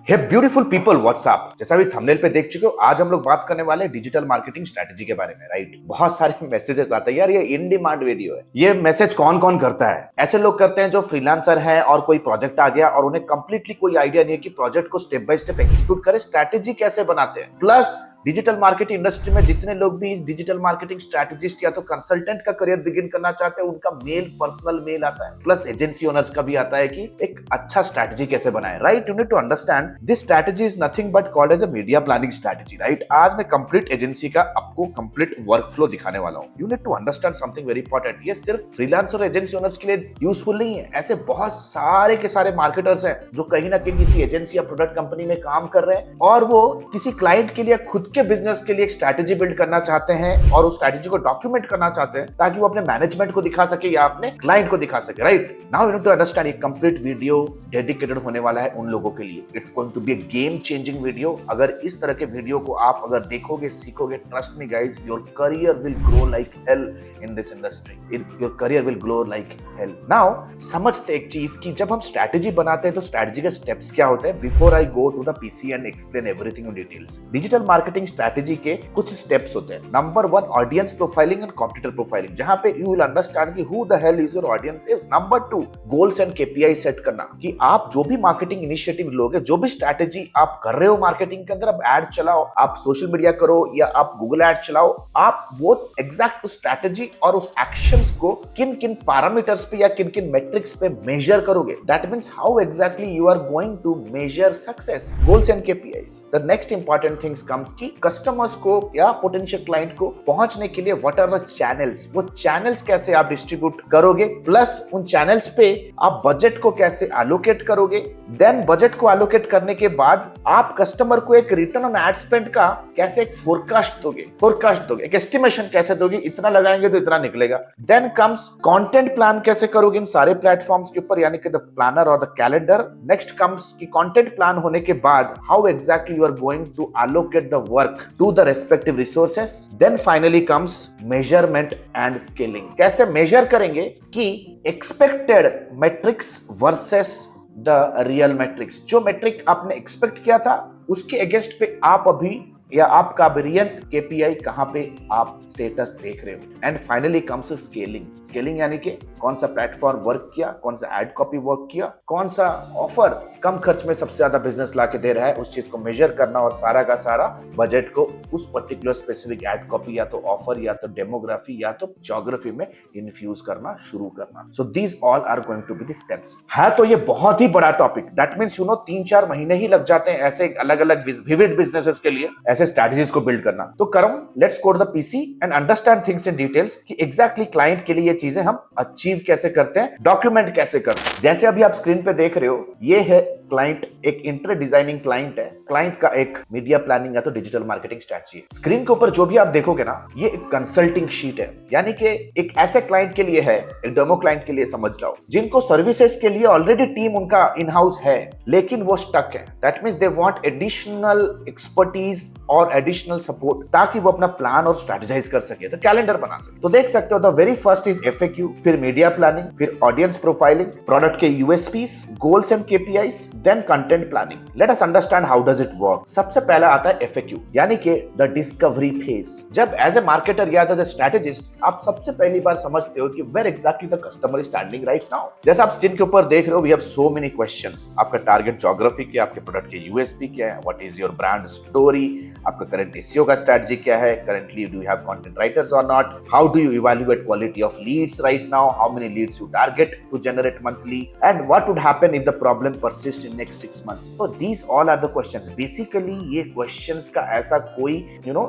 हे beautiful people, WhatsApp. जैसा भी thumbnail पे देख चुके हो, आज हम लोग बात करने वाले हैं डिजिटल मार्केटिंग स्ट्रेटजी के बारे में। राइट, बहुत सारे मैसेजेस आते हैं यार, ये इन डिमांड वीडियो है। ये मैसेज कौन कौन करता है? ऐसे लोग करते हैं जो फ्रीलांसर है और कोई प्रोजेक्ट आ गया और उन्हें कंप्लीटली कोई आइडिया नहीं है कि प्रोजेक्ट को स्टेप बाय स्टेप एग्जीक्यूट करे, स्ट्रेटजी कैसे बनाते हैं। प्लस डिजिटल मार्केटिंग इंडस्ट्री में जितने लोग भी डिजिटल मार्केटिंग स्ट्रेटजिस्ट या तो कंसल्टेंट का करियर बिगिन करना चाहते हैं, उनका मेल, पर्सनल मेल आता है। प्लस एजेंसी ओनर्स का भी आता है कि एक अच्छा स्ट्रेटजी कैसे बनाए। Right, you need to understand this strategy is nothing but called as a media planning strategy. Right, आज मैं कंप्लीट एजेंसी का आपको कंप्लीट वर्क फ्लो दिखाने वाला हूं। You need to understand something very important. ये सिर्फ फ्रीलांसर और एजेंसी ओनर्स के लिए यूजफुल नहीं है। ऐसे बहुत सारे के सारे मार्केटर्स हैं जो कहीं ना कहीं किसी एजेंसी या प्रोडक्ट कंपनी में काम कर रहे हैं और वो किसी क्लाइंट के लिए, खुद के बिजनेस के लिए स्ट्रैटेजी बिल्ड करना चाहते हैं और उस स्ट्रैटेजी को डॉक्यूमेंट करना चाहते हैं ताकि वो अपने मैनेजमेंट को दिखा सके या अपने क्लाइंट को दिखा सके। Right, now you need to understand, ये कंप्लीट वीडियो डेडिकेटेड होने वाला है उन लोगों के लिए। It's going to be a game changing video. अगर इस तरह के वीडियो को आप अगर देखोगे, सीखोगे, trust me guys, your career will grow like hell in this industry. Your career will grow like hell. Now समझते एक चीज की जब हम स्ट्रैटेजी बनाते हैं तो स्ट्रैटेजी के स्टेप्स क्या होते हैं। Before I go to the PC and explain everything in details, digital marketing strategy के कुछ स्टेप्स होते हैं। Number 1, audience profiling and competitor profiling, जहां पे यू विल अंडरस्टैंड कि who the hell is your audience is. Number 2, goals and KPI set करना कि आप जो भी मार्केटिंग इनिशिएटिव लोगे, जो भी स्ट्रैटेजी आप कर रहे हो मार्केटिंग के अंदर, आप एड चलाओ, आप सोशल मीडिया करो या आप गूगल एड चलाओ, आप वो एग्जैक्ट उस स्ट्रैटेजी और उस एक्शंस को किन किन पैरामीटर्स पे या किन किन मेट्रिक्स पे मेजर करोगे। That means how exactly you are going to measure success, goals and KPIs. The next important things comes की कस्टमर्स को या पोटेंशियल क्लाइंट को पहुंचने के लिए व्हाट आर द चैनल्स, वो चैनल्स कैसे आप डिस्ट्रीब्यूट करोगे, प्लस उन चैनल्स पे आप बजट को कैसे एलोकेट करोगे। देन बजट को एलोकेट करने के बाद आप कस्टमर को एक रिटर्न ऑन एड स्पेंड का कैसे एक फोरकास्ट दोगे, एक एस्टिमेशन कैसे दोगे, इतना लगाएंगे तो इतना निकलेगा। देन कम्स कंटेंट प्लान कैसे करोगे इन सारे प्लेटफॉर्म्स के ऊपर, यानी कि द प्लानर और द कैलेंडर। नेक्स्ट कम्स की कंटेंट प्लान होने के बाद how exactly you are going to allocate the work to the respective resources. Then finally comes measurement and scaling, कैसे मेजर करेंगे कि expected metrics versus the real metrics. जो metric आपने expect किया था उसके अगेंस्ट पे आप अभी या आपका रियल केपीआई कहां पे आप स्टेटस देख रहे हो। एंड फाइनली कम्स स्केलिंग यानी कि कौन सा प्लेटफॉर्म वर्क किया, कौन सा एड कॉपी वर्क किया, कौन सा ऑफर कम खर्च में सबसे ज्यादा बिजनेस लाके दे रहा है, उस चीज को मेजर करना और सारा का सारा बजट को उस पर्टिकुलर स्पेसिफिक एड कॉपी या तो ऑफर या तो डेमोग्राफी या तो ज्योग्राफी में इन्फ्यूज करना शुरू करना। So these all are going to be the steps. है तो ये बहुत ही बड़ा टॉपिक। दैट मींस 3-4 महीने ही लग जाते हैं ऐसे अलग अलग विविड बिजनेसेस के लिए ऐसे स्ट्रैटेजीज को बिल्ड करना। तो करम, let's go to the PC and understand things in details कि एग्जैक्टली क्लाइंट के लिए ये चीजें हम अचीव कैसे करते हैं, डॉक्यूमेंट कैसे करते हैं। जैसे अभी आप स्क्रीन पे देख रहे हो, ये है क्लाइंट, एक इंटर डिजाइनिंग क्लाइंट है। क्लाइंट का एक मीडिया प्लानिंग या तो डिजिटल मार्केटिंग स्ट्रैटेजी है। स्क्रीन के ऊपर जो भी आप देखोगे ना, ये एक कंसल्टिंग शीट है, यानी कि एक ऐसे क्लाइंट के लिए है, एक डेमो क्लाइंट के लिए समझ लो, जिनको सर्विसेज के लिए ऑलरेडी टीम उनका इन हाउस है लेकिन वो स्टक है। That means they want additional expertise और एडिशनल सपोर्ट ताकि वो अपना प्लान और स्ट्रेटेजाइज कर सके, तो कैलेंडर बना सके। तो देख सकते हो, the very first is FAQ, फिर मीडिया प्लानिंग, फिर ऑडियंस प्रोफाइलिंग, प्रोडक्ट के USPs, goals and KPIs, then content planning. Let us understand how does it work. सबसे पहला आता है एफएक्यू, यानी कि द डिस्कवरी फेज। जब एज ए मार्केटर या एज ए स्ट्रेटेजिस्ट आप सबसे पहली बार समझते हो कि where exactly the customer is standing right now. जैसे आप स्क्रीन के ऊपर देख रहे हो, we have so many questions. आपका टारगेट ज्योग्राफी क्या, आपके प्रोडक्ट के यूएसपी क्या है, what is your brand story, आपका करंट एसईओ का स्ट्रेटजी क्या है, currently do you have content writers और not, how do you evaluate quality of leads right now, how many leads you target to generate monthly, and what would happen if the problem persist in next 6 months। तो these all are the questions। Basically ये questions का ऐसा कोई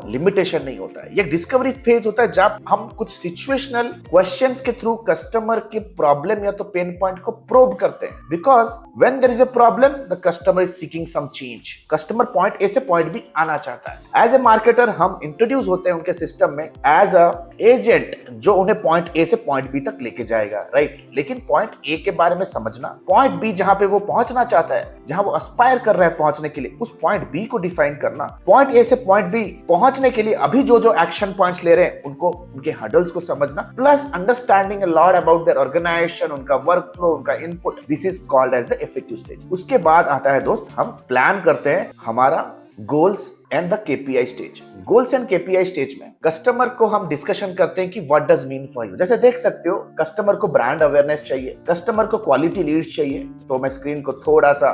limitation नहीं होता है। ये discovery phase होता है जब हम कुछ सिचुएशनल क्वेश्चंस के थ्रू कस्टमर की प्रॉब्लम या तो पेन पॉइंट को प्रोब करते हैं। Because when there is a problem the customer is seeking some change. Customer point A से पॉइंट बी आना चाहता है। आता है। एज ए मार्केटर हम इंट्रोड्यूस होते हैं उनके सिस्टम में एज अ एजेंट जो उन्हें पॉइंट ए से पॉइंट बी तक लेके जाएगा, राइट। लेकिन पॉइंट ए के बारे में समझना, पॉइंट बी जहां पे वो पहुंचना चाहता है, जहां वो एस्पायर कर रहा है पहुंचने के लिए, उस पॉइंट बी को डिफाइन करना, पॉइंट ए से पॉइंट बी पहुंचने के लिए अभी जो जो एक्शन पॉइंट्स ले रहे हैं उनको, उनके हर्डल्स को समझना, plus understanding a lot about their organisation, उनका वर्क फ्लो, उनका input, this is called as the effective stage. उसके बाद आता है दोस्त, हम प्लान करते हैं हमारा goals and the KPI stage. Goals and KPI stage में कस्टमर को हम डिस्कशन करते हैं कि what does mean for you. जैसे देख सकते हो, कस्टमर को ब्रांड अवेयरनेस चाहिए, कस्टमर को क्वालिटी लीड्स चाहिए, तो मैं स्क्रीन को थोड़ा सा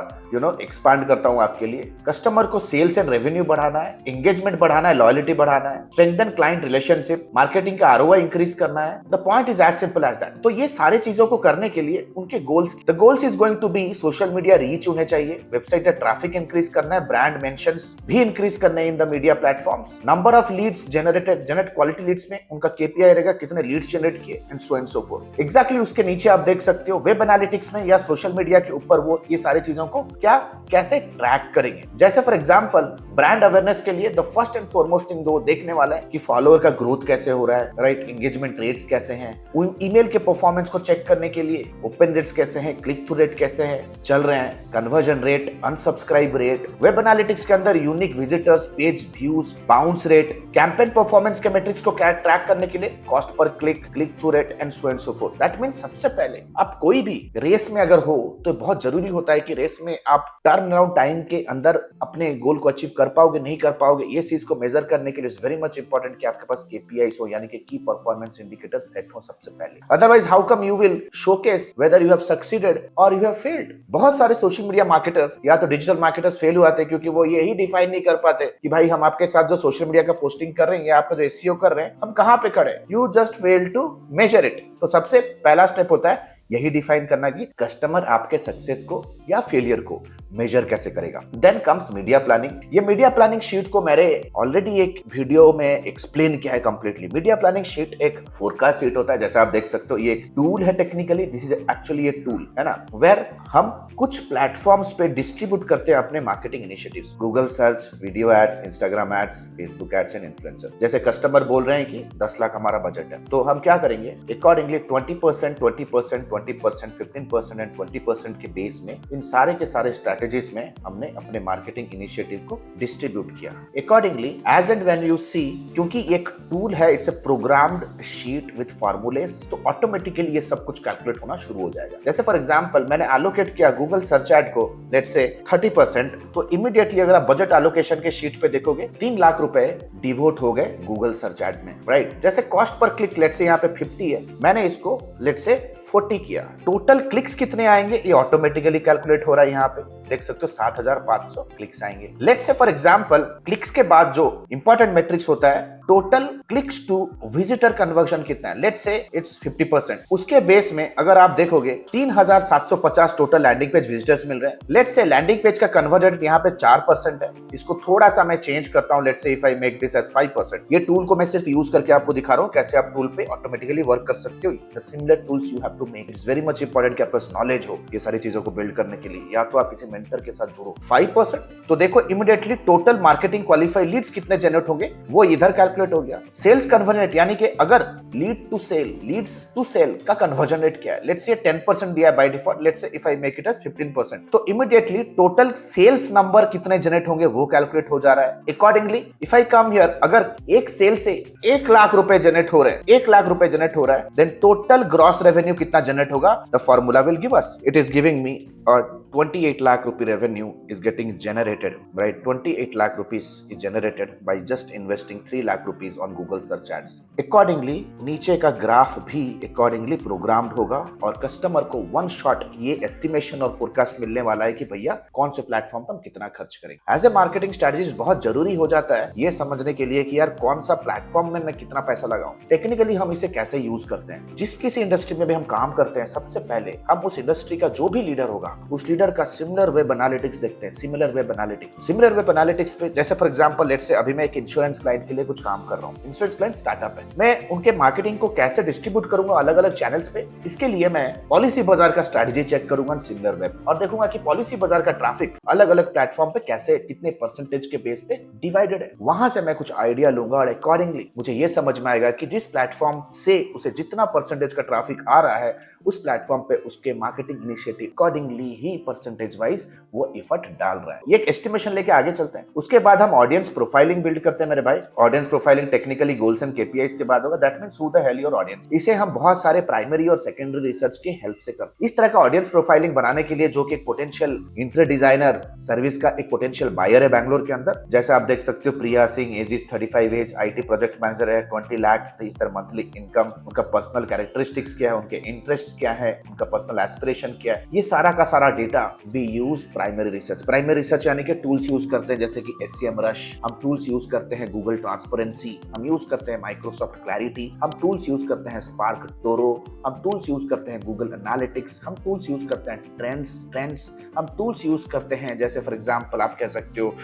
एक्सपांड करता हूं आपके लिए। कस्टमर को सेल्स एंड रेवेन्यू बढ़ाना है, एंगेजमेंट बढ़ाना है, लॉयल्टी बढ़ाना है, स्ट्रेंथन क्लाइंट रिलेशनशिप, मार्केटिंग का आरओआई इंक्रीज करना है। The point is as simple as that. तो ये सारी चीजों को करने के लिए उनके goals, the goals is going to be social media reach उन्हें चाहिए, वेबसाइट पर ट्रैफिक इंक्रीज करना है, ब्रांड मेंशंस भी इंक्रीज करने हैं in the media platforms, number of leads generated, generate quality leads में उनका केपीआई रहेगा, कितने लीड्स जनरेट किए, एंड सो फोर्थ। एग्जैक्टली उसके नीचे आप देख सकते हो वेब एनालिटिक्स में या सोशल मीडिया के ऊपर वो ये सारी चीजों को क्या कैसे ट्रैक करेंगे। जैसे फॉर एग्जांपल ब्रांड अवेयरनेस के लिए the first and foremost thing वो देखने वाला है कि फॉलोअर का ग्रोथ कैसे हो रहा है, राइट, एंगेजमेंट रेट्स कैसे हैं, उन ईमेल के परफॉर्मेंस को चेक करने के लिए ओपन रेट्स कैसे हैं, क्लिक थ्रू रेट कैसे है चल रहे हैं, conversion rate, unsubscribe rate. Web analytics के अंदर unique visitors, page views, bounce rate, campaign performance के मैट्रिक्स को ट्रैक करने के लिए कॉस्ट पर click, click through rate and so fourth. That means सबसे पहले आप कोई भी रेस में अगर हो तो बहुत जरूरी होता है कि रेस में आप टर्न अराउंड टाइम के अंदर अपने गोल को अचीव कर पाओगे नहीं कर पाओगे, ये चीज को मेजर करने के लिए इट्स वेरी मच इंपॉर्टेंट कि आपके पास केपीआईज हो, यानी कि की परफॉर्मेंस इंडिकेटर्स सेट हो सबसे पहले। Otherwise how come you will showcase whether you have succeeded और यू हैव फेल्ड। बहुत सारे सोशल मीडिया मार्केटर्स या तो डिजिटल मार्केटर्स फेल हुए थे क्योंकि वो यही डिफाइन नहीं कर पाते कि भाई हम आपके साथ जो सोशल मीडिया का पोस्टिंग कर रहे हैं या आपका जो एसईओ कर रहे हैं हम कहां पे खड़े, you just fail to measure it. तो सबसे पहला स्टेप होता है यही डिफाइन करना कि कस्टमर आपके सक्सेस को या फेलियर को मेजर कैसे करेगा। Then comes media planning. ये मीडिया प्लानिंग शीट को मैंने ऑलरेडी एक वीडियो में एक्सप्लेन किया है कंप्लीटली। मीडिया प्लानिंग शीट एक फोरकास्ट शीट होता है, जैसा आप देख सकते हो ये एक टूल है, technically this is actually a tool है ना, वेयर हम कुछ प्लेटफॉर्म्स पे डिस्ट्रीब्यूट करते हैं अपने marketing initiatives, Google search, video ads, Instagram ads, Facebook ads and influencer. जैसे कस्टमर बोल रहे हैं कि 10 लाख हमारा बजट है, तो हम क्या करेंगे अकॉर्डिंगली 20%, 20%, 20%, 15% एंड 20% के बेस में इन सारे के सारे स्ट्रेटेजीज में हमने अपने मार्केटिंग इनिशिएटिव को डिस्ट्रीब्यूट किया accordingly as and when you see. क्योंकि एक टूल है, it's a programmed sheet with formulas, तो ऑटोमेटिकली ये सब कुछ कैलकुलेट होना शुरू हो जाएगा। जैसे फॉर एग्जांपल मैंने एलोकेट किया गूगल सर्च एड को लेट्स से 30%, तो इमीडिएटली अगर आप बजट एलोकेशन के शीट पे देखोगे 3 लाख रुपए डिवोट हो गए गूगल सर्च एड में, राइट। जैसे कॉस्ट पर क्लिक लेट्स से यहाँ पे 50 है, मैंने इसको लेट्स से 40 किया, टोटल क्लिक्स कितने आएंगे ये ऑटोमेटिकली कैलकुलेट हो रहा है। यहाँ पे देख सकते हो 7,500 क्लिक्स आएंगे। Let's say for example clicks के बाद जो इंपॉर्टेंट मैट्रिक्स होता है total clicks to visitor conversion कितना है, लेट्स से इट्स 50%। उसके बेस में अगर आप देखोगे 3,750 टोटल लैंडिंग पेज विजिटर्स मिल रहे हैं। लेट्स से लैंडिंग पेज का कन्वर्जन यहाँ पे 4% है, इसको थोड़ा सा मैं चेंज करता हूँ, let's say if I make this as 5%। ये टूल को मैं सिर्फ यूज करके आपको दिखा रहा हूँ कैसे आप टूल पे ऑटोमेटिकली वर्क कर सकते हो। The similar tools you have to make. It's very much important कि आपके पास नॉलेज हो ये सारी चीजों को बिल्ड करने के लिए, या तो आप किसी मेंटर के साथ जुड़ो। 5%, तो देखो immediately total marketing qualified leads कितने जनरेट होंगे वो इधर कैलकुलेट हो गया। सेल्स कन्वर्जन रेट, यानी कि अगर lead to sale, leads to sale का कन्वर्जन रेट क्या है, लेट्स से 10% दिया है by default, let's say if I make it as 15%, तो इमीडिएटली टोटल सेल्स नंबर कितने जनरेट होंगे वो कैलकुलेट हो जा रहा है। Accordingly if I come here, अगर एक सेल से 1 लाख रुपए जनरेट हो रहे हैं, 1 लाख रुपए जनरेट हो रहा है, देन टोटल ग्रॉस रेवेन्यू कितना जनरेट होगा, the formula will give us, it is giving me 28 lakh rupee revenue is getting generated, right? 28 lakh rupees is generated by just investing 3 lakh rupees on Google search ads. Accordingly, नीचे का graph भी accordingly programmed होगा और customer को one shot ये estimation और forecast मिलने वाला है कि भैया कौन से प्लेटफॉर्म पर हम कितना खर्च करेंगे। एज ए मार्केटिंग स्ट्रेटजिस्ट बहुत जरूरी हो जाता है ये समझने के लिए कि यार कौन सा प्लेटफॉर्म में मैं कितना पैसा लगाऊं। टेक्निकली हम इसे कैसे यूज करते हैं, जिस किसी इंडस्ट्री में भी हम काम करते हैं, सबसे पहले हम उस इंडस्ट्री का जो भी लीडर होगा उस लीडर का सिमिलर वेब एनालिटिक्स देखते हैं, similar web analytics. Similar web analytics पे जैसे फॉर एग्जांपल लेट्स से अभी मैं एक इंश्योरेंस क्लाइंट के लिए कुछ काम कर रहा हूँ। इंश्योरेंस क्लाइंट स्टार्टअप है, मैं उनके मार्केटिंग को कैसे डिस्ट्रीब्यूट करूंगा अलग अलग चैनल्स पे, इसके लिए मैं पॉलिसी बाजार का स्ट्रेटजी चेक करूंगा सिमिलर वेब और देखूंगा कि पॉलिसी बाजार का ट्रैफिक अलग अलग प्लेटफॉर्म पे कैसे कितने परसेंटेज के बेस पे डिवाइडेड है। वहां से मैं कुछ आइडिया लूंगा और अकॉर्डिंगली मुझे ये समझ में आएगा कि जिस प्लेटफॉर्म से उसे जितना परसेंटेज का ट्रैफिक आ रहा है उस प्लेटफॉर्म पे उसके मार्केटिंग इनिशिएटिव अकॉर्डिंगली ही परसेंटेज वाइज वो एफर्ट डाल रहा है। ये एक एस्टिमेशन लेके आगे चलते हैं। उसके बाद हम ऑडियंस प्रोफाइलिंग बिल्ड करते हैं मेरे भाई। Audience profiling technically goals and KPIs के बाद होगा, that means who the hell your audience. इसे हम बहुत सारे प्राइमरी और सेकेंडरी रिसर्च के हेल्प से करते हैं। इस तरह का ऑडियंस प्रोफाइलिंग बनाने के लिए जो कि एक पोटेंशियल इंटर डिजाइनर सर्विस का एक पोटेंशियल बायर है बैंगलोर के अंदर, जैसे आप देख सकते हो Priya Singh, age is 35 age, IT project manager है, 20 लाख इस तरह मंथली इनकम, उनका पर्सनल कैरेक्टरिस्टिक्स क्या है, उनके इंटरेस्ट क्या है, उनका पर्सनल एस्पिरेशन क्या है, ये सारा का सारा data we use primary research. Primary research यानी कि टूल्स यूज करते हैं जैसे कि SCM रश, हम टूल्स यूज करते हैं गूगल ट्रांसपेरेंसी, हम यूज करते हैं माइक्रोसॉफ्ट क्लैरिटी, हम टूल्स यूज करते हैं स्पार्क टोरो, हम टूल्स यूज करते हैं गूगल एनालिटिक्स, हम टूल्स यूज करते हैं ट्रेंड्स, हम टूल्स यूज करते हैं जैसे फॉर एग्जांपल आप कह सकते हो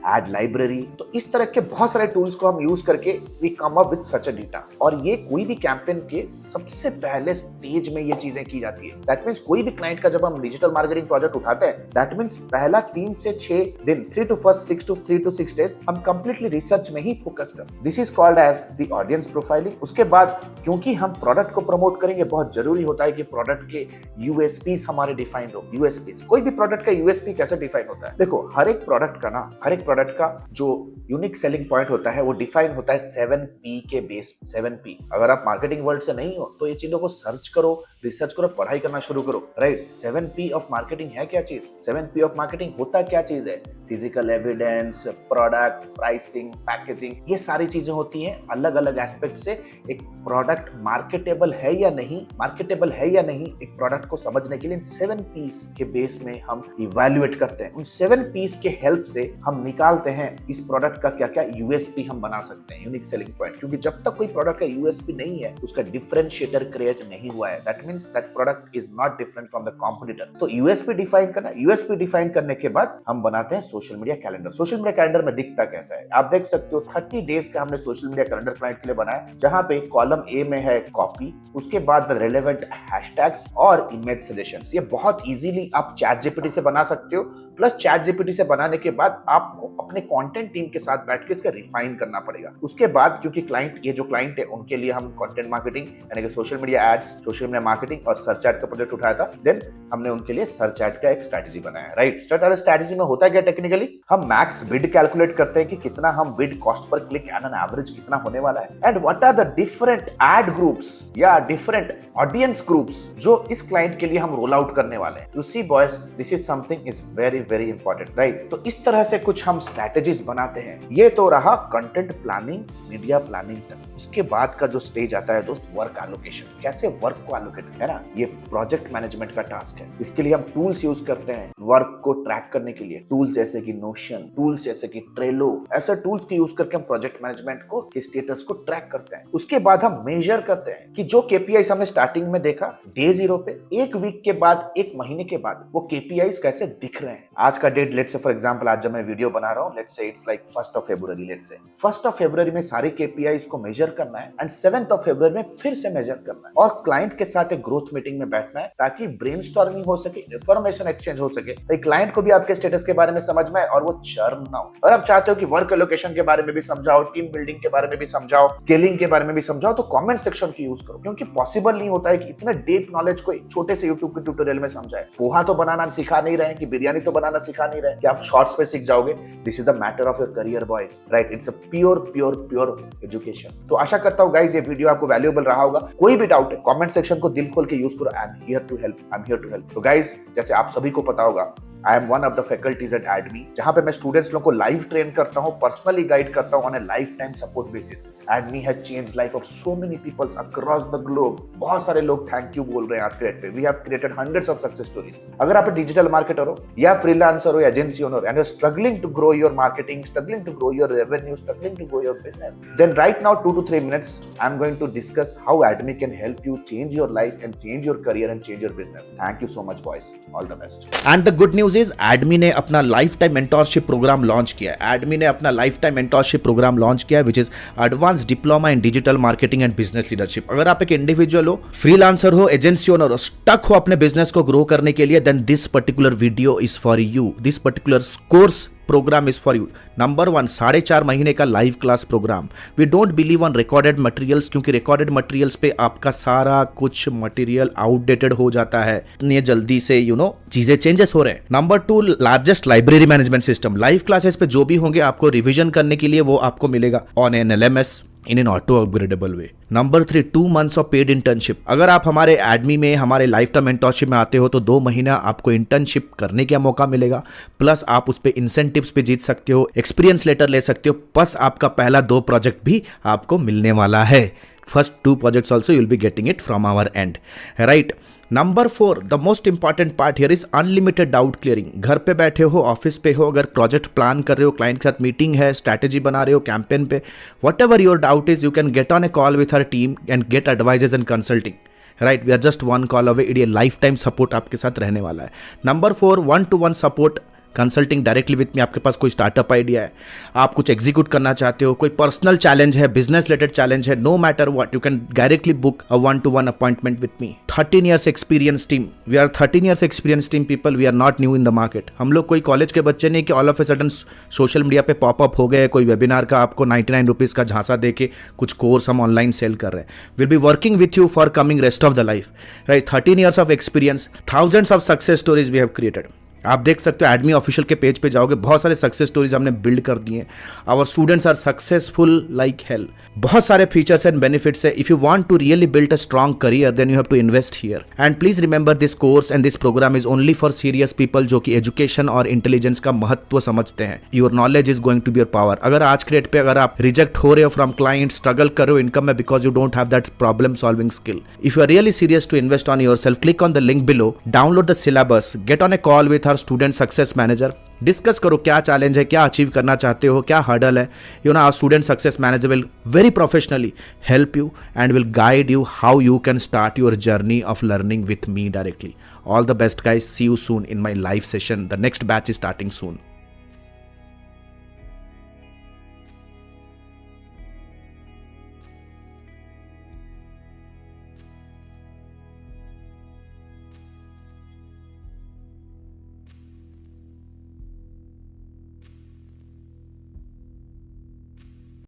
एड लाइब्रेरी। तो इस तरह के बहुत सारे टूल्स को हम यूज करके we come up with such a data. और ये कोई भी कैंपेन के सबसे पहले स्टेज में ये चीजें की जाती है। दैट मींस कोई भी क्लाइंट का जब हम डिजिटल मार्केटिंग प्रोजेक्ट उठाते हैं, दैट मींस पहला 3 से 6 दिन 3 to 6 डेज हम कंप्लीटली रिसर्च में ही फोकस करते हैं। This is called as the audience profiling. उसके बाद क्योंकि हम प्रोडक्ट को प्रमोट करेंगे, बहुत जरूरी होता है कि प्रोडक्ट के यूएसपीस हमारे डिफाइंड हो। यूएसपीस, कोई भी प्रोडक्ट का यूएसपी कैसे डिफाइन होता है? देखो, हर एक प्रोडक्ट का जो यूनिक सेलिंग पॉइंट होता है वो डिफाइन होता है 7P के बेस। 7P, अगर आप मार्केटिंग वर्ल्ड से नहीं हो तो ये चीजों को सर्च करो, रिसर्च करो, पढ़ाई करना शुरू करो, राइट। 7P ऑफ मार्केटिंग है क्या चीज? 7P ऑफ मार्केटिंग होता क्या चीज है? Physical evidence, product, pricing, packaging, ये सारी चीजें होती हैं अलग अलग एस्पेक्ट से। एक प्रोडक्ट मार्केटेबल है या नहीं, एक प्रोडक्ट को समझने के लिए 7Ps के बेस में हम इवैल्यूएट करते हैं। उन 7Ps के हेल्प से हम निकालते हैं इस प्रोडक्ट का क्या क्या यूएसपी हम बना सकते हैं, यूनिक सेलिंग पॉइंट। क्योंकि जब तक कोई प्रोडक्ट का यूएसपी नहीं है, उसका डिफरेंशिएटर क्रिएट नहीं हुआ है, that means that product is not different from the competitor. तो यूएसपी डिफाइन करना, यूएसपी डिफाइन करने के बाद हम बनाते हैं social media calendar. Social media calendar में दिखता कैसा है आप देख सकते हो। 30 डेज का हमने सोशल मीडिया कैलेंडर क्लाइंट के लिए बनाया, जहां पे कॉलम ए में है कॉपी, उसके बाद रेलेवेंट हैशटैग्स और इमेज सजेशंस। ये बहुत इजीली आप चैट जीपीटी से बना सकते हो। प्लस चैट जीपीटी से बनाने के बाद आपको अपने कंटेंट टीम के साथ बैठ के इसका रिफाइन करना पड़ेगा। उसके बाद क्योंकि क्लाइंट, ये जो क्लाइंट है उनके लिए हम कंटेंट मार्केटिंग यानी कि social media ads, social media marketing और सर्च एड का प्रोजेक्ट उठाया था। देन हमने उनके लिए सर्च एड का एक स्ट्रेटजी बनाया, राइट। सर्च एड स्ट्रेटजी में होता क्या टेक्निकली, हम मैक्स बिड कैलकुलेट करते हैं कि कितना हम बिड कॉस्ट पर क्लिक एंड एन एवरेज कितना होने वाला है, and what are the different ad groups या डिफरेंट ऑडियंस ग्रुप्स जो इस क्लाइंट के लिए हम रोल आउट करने वाले हैं। You see boys, this is something is very very important, right. तो इस तरह से कुछ हम स्ट्रैटेजीज बनाते हैं। ये तो रहा कंटेंट प्लानिंग, मीडिया प्लानिंग तक। उसके बाद का जो स्टेज आता है दोस्त, वर्क एलोकेशन। कैसे वर्क को एलोकेट है ना, ये प्रोजेक्ट मैनेजमेंट का टास्क है। इसके लिए हम टूल्स यूज करते हैं वर्क को ट्रैक करने के लिए। टूल्स जैसे कि नोशन, टूल्स जैसे कि ट्रेलो, ऐसे टूल्स को यूज करके हम प्रोजेक्ट मैनेजमेंट को, स्टेटस को ट्रैक करते हैं। उसके बाद हम मेजर करते हैं कि जो केपीआईज हमने स्टार्टिंग में देखा डे 0 पे, एक वीक के बाद, एक महीने के बाद वो केपीआईज कैसे दिख रहे हैं। आज का date let's say for example आज जब मैं वीडियो बना रहा हूं, let's say it's like 1st of February, let's say 1st of फरवरी में सारे केपीआईज को मेजर करना है एंड 7th ऑफ फरवरी में फिर से मेजर करना है और क्लाइंट के साथ एक ग्रोथ मीटिंग में बैठना है ताकि ब्रेनस्टॉर्मिंग हो सके, इंफॉर्मेशन एक्सचेंज हो सके, ताकि क्लाइंट को भी आपके स्टेटस के बारे में समझ में आए और वो चर्न ना हो। और आप चाहते हो कि वर्क एलोकेशन के बारे में भी समझाओ, टीम बिल्डिंग के बारे में भी समझाओ, स्केलिंग के बारे में भी समझाओ, तो कमेंट सेक्शन की यूज करो। क्योंकि पॉसिबल नहीं होता है कि इतना डीप नॉलेज को एक छोटे से यूट्यूब के ट्यूटोरियल में समझाए। पोहा तो बनाना सिखा नहीं रहे कि बिरयानी तो बनाना सिखा नहीं रहे कि आप शॉर्ट्स पे सीख जाओगे। This is the matter of your career boys, right. It's a pure education. तो आशा करता हूं गाइस ये वीडियो आपको वैल्यूएबल रहा होगा। कोई भी डाउट है कमेंट सेक्शन को दिल खोल के यूज करो। I am here to help. तो गाइस जैसे आप सभी को पता होगा, I am one of the faculties at एडमी, जहां पे मैं स्टूडेंट्स लोगों को लाइव ट्रेन करता हूं, पर्सनली गाइड करता हूं on a life time support basis. एडमी has changed life of so many peoples across the globe. बहुत सारे लोग थैंक यू बोल रहे हैं आज के डेट पे। We have created hundreds of success stories. अगर आप डिजिटल मार्केटर हो या freelancer or agency owner and you're struggling to grow your marketing, struggling to grow your revenue, struggling to grow your business, then right now 2 to 3 minutes I'm going to discuss how Admi can help you change your life and change your career and change your business. Thank you so much boys. All the best. And the good news is एडमी ने अपना life time mentorship program launch किया है। एडमी ने अपना life time mentorship program launch किया है which is advance diploma in digital marketing and business leadership. अगर आप एक इंडिविजुअल हो, फ्रीलांसर हो, एजेंसी ओनर हो, स्टक हो अपने बिजनेस को ग्रो करने के लिए, then this particular video is for you. This particular course programme is for you. Number 1, 4.5 महीने का live class programme. We don't believe on recorded materials, क्योंकि रिकॉर्डेड मटेरियल्स पे आपका सारा कुछ मटेरियल आउटडेटेड हो जाता है, इतनी जल्दी से चीजें चेंजेस हो रहे हैं। Number 2, largest library management system. Live classes पे जो भी होंगे आपको रिविजन करने के लिए वो आपको मिलेगा on an LMS in an auto upgradable way. Number 3, 2 months of paid internship. अगर आप हमारे एडमी में हमारे लाइफ टाइम मेंटोरशिप में आते हो तो 2 महीना आपको इंटर्नशिप करने का मौका मिलेगा, प्लस आप उस पर इंसेंटिव्स भी जीत सकते हो, एक्सपीरियंस लेटर ले सकते हो, प्लस आपका पहला 2 प्रोजेक्ट भी आपको मिलने वाला है। First 2 projects also you'll be getting it from our end, right? Number 4, the most important part here is unlimited doubt clearing. घर पे बैठे हो, ऑफिस पे हो, अगर प्रोजेक्ट प्लान कर रहे हो, क्लाइंट के साथ मीटिंग है, स्ट्रैटेजी बना रहे हो कैंपेन पे, whatever your doubt is, you can get on a call with her team and get advises and consulting, right? We are just 1 call away। ये लाइफ टाइम सपोर्ट आपके साथ रहने वाला है। Number 4, 1-to-1 support consulting directly with me. आपके पास कोई startup idea है, आप कुछ एग्जीक्यूट करना चाहते हो, कोई पर्सनल चैलेंज है, बिजनेस रिलेटेड चैलेंज है, no matter what, you can directly book a 1-to-1 appointment with me. 13 years experience team. We are 13 years experience team people. We are not new in the market. हम लोग कोई college के बच्चे नहीं कि all of a sudden social media पे pop up हो गए, कोई वेबिनार का आपको 99 रुपीज़ का झांसा दे के कुछ कोर्स हम ऑनलाइन सेल कर रहे हैं। Will be working with you for coming rest of the life, right? 13 years of experience, thousands of success stories we have created. आप देख सकते हो एडमी ऑफिशियल के पेज पे जाओगे, बहुत सारे सक्सेस स्टोरीज हमने बिल्ड कर दिए। Our students are successful like hell. बहुत सारे फीचर्स एंड बेनिफिट्स है। If you want to really build a strong career then you have to invest here. And please remember this course and this programme is only for serious people जो कि education और intelligence का महत्व समझते हैं। Your knowledge is going to be your power. अगर आज के डेट पे अगर आप रिजेक्ट हो रहे हो फ्रॉम क्लाइंट, स्ट्रगल कर रहे हो इनकम में because you don't have that problem solving skill, if you are really serious to invest on yourself, click on the link below, download the syllabus, get on a call with our student success manager, discuss करो क्या challenge है, क्या achieve करना चाहते हो, क्या hurdle है। Our student success manager will very professionally help you and will guide you how you can start your journey of learning with me directly. All the best guys. See you soon in my live session. The next batch is starting soon.